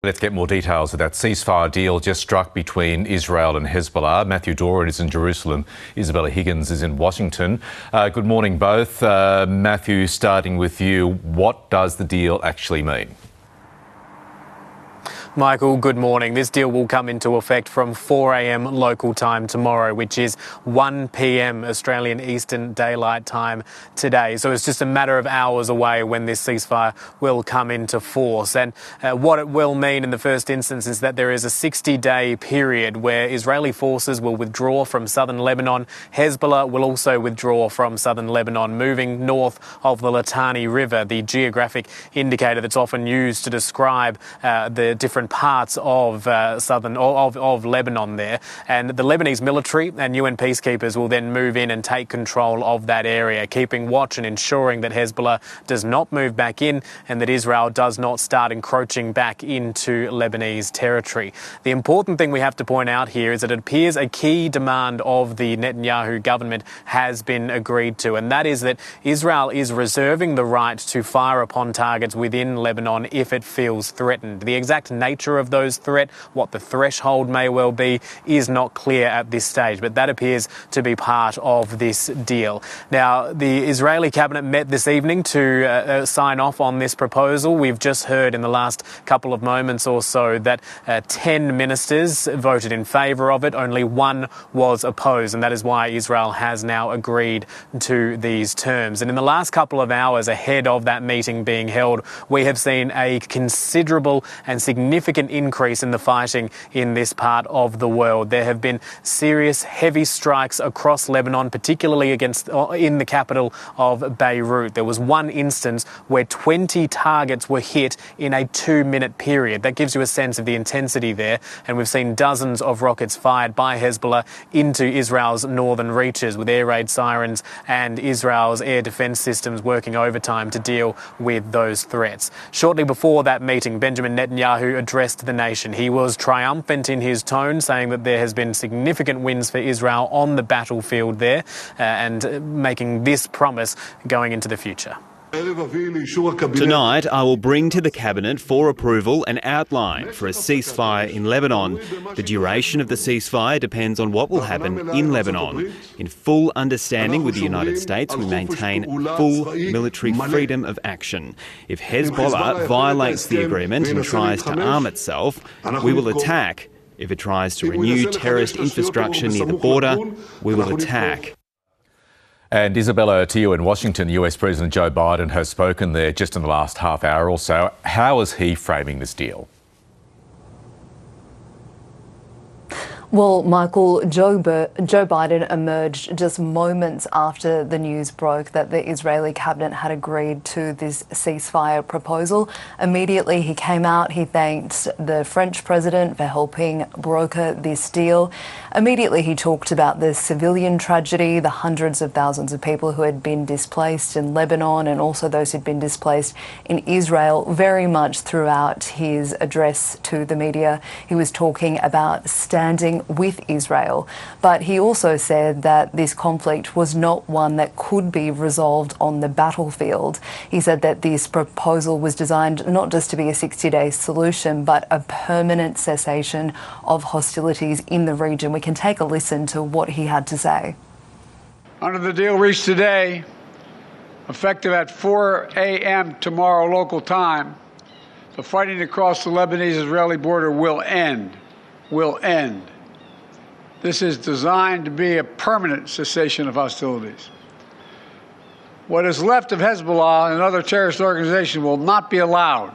Let's get more details of that ceasefire deal just struck between Israel and Hezbollah. Matthew Doran is in Jerusalem. Isabella Higgins is in Washington. Good morning, both. Matthew, starting with you, what does the deal actually mean? Michael, good morning. This deal will come into effect from 4 a.m. local time tomorrow, which is 1 p.m. Australian Eastern Daylight Time today. So it's just a matter of hours away when this ceasefire will come into force. And what it will mean in the first instance is that there is a 60-day period where Israeli forces will withdraw from southern Lebanon. Hezbollah will also withdraw from southern Lebanon, moving north of the Litani River, the geographic indicator that's often used to describe the different parts of of Lebanon there. And the Lebanese military and UN peacekeepers will then move in and take control of that area, keeping watch and ensuring that Hezbollah does not move back in and that Israel does not start encroaching back into Lebanese territory. The important thing we have to point out here is that it appears a key demand of the Netanyahu government has been agreed to, and that is that Israel is reserving the right to fire upon targets within Lebanon if it feels threatened. The exact nature of those threats, what the threshold may well be, is not clear at this stage, but that appears to be part of this deal. Now, the Israeli cabinet met this evening to sign off on this proposal. We've just heard in the last couple of moments or so that 10 ministers voted in favour of it. Only one was opposed, and that is why Israel has now agreed to these terms. And in the last couple of hours ahead of that meeting being held, we have seen a considerable and significant increase in the fighting in this part of the world. There have been serious, heavy strikes across Lebanon, particularly in the capital of Beirut. There was one instance where 20 targets were hit in a 2-minute period. That gives you a sense of the intensity there. And we've seen dozens of rockets fired by Hezbollah into Israel's northern reaches, with air raid sirens and Israel's air defense systems working overtime to deal with those threats. Shortly before that meeting, Benjamin Netanyahu addressed the nation. He was triumphant in his tone, saying that there has been significant wins for Israel on the battlefield there, and making this promise going into the future. Tonight, I will bring to the Cabinet for approval an outline for a ceasefire in Lebanon. The duration of the ceasefire depends on what will happen in Lebanon. In full understanding with the United States, we maintain full military freedom of action. If Hezbollah violates the agreement and tries to arm itself, we will attack. If it tries to renew terrorist infrastructure near the border, we will attack. And Isabella, to you in Washington, US President Joe Biden has spoken there just in the last half hour or so. How is he framing this deal? Well, Michael, Joe Biden emerged just moments after the news broke that the Israeli cabinet had agreed to this ceasefire proposal. Immediately he came out, he thanked the French president for helping broker this deal. Immediately he talked about the civilian tragedy, the hundreds of thousands of people who had been displaced in Lebanon and also those who'd been displaced in Israel. Very much throughout his address to the media, he was talking about standing with Israel, but he also said that this conflict was not one that could be resolved on the battlefield. He said that this proposal was designed not just to be a 60-day solution, but a permanent cessation of hostilities in the region. We can take a listen to what he had to say. Under the deal reached today, effective at 4 a.m. tomorrow local time, the fighting across the Lebanese-Israeli border will end. This is designed to be a permanent cessation of hostilities. What is left of Hezbollah and other terrorist organizations will not be allowed,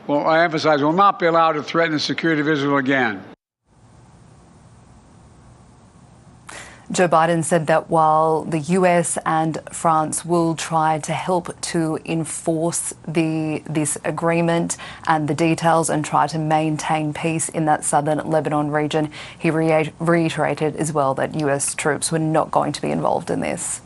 well, I emphasize, will not be allowed to threaten the security of Israel again. Joe Biden said that while the US and France will try to help to enforce this agreement and the details and try to maintain peace in that southern Lebanon region, he reiterated as well that US troops were not going to be involved in this.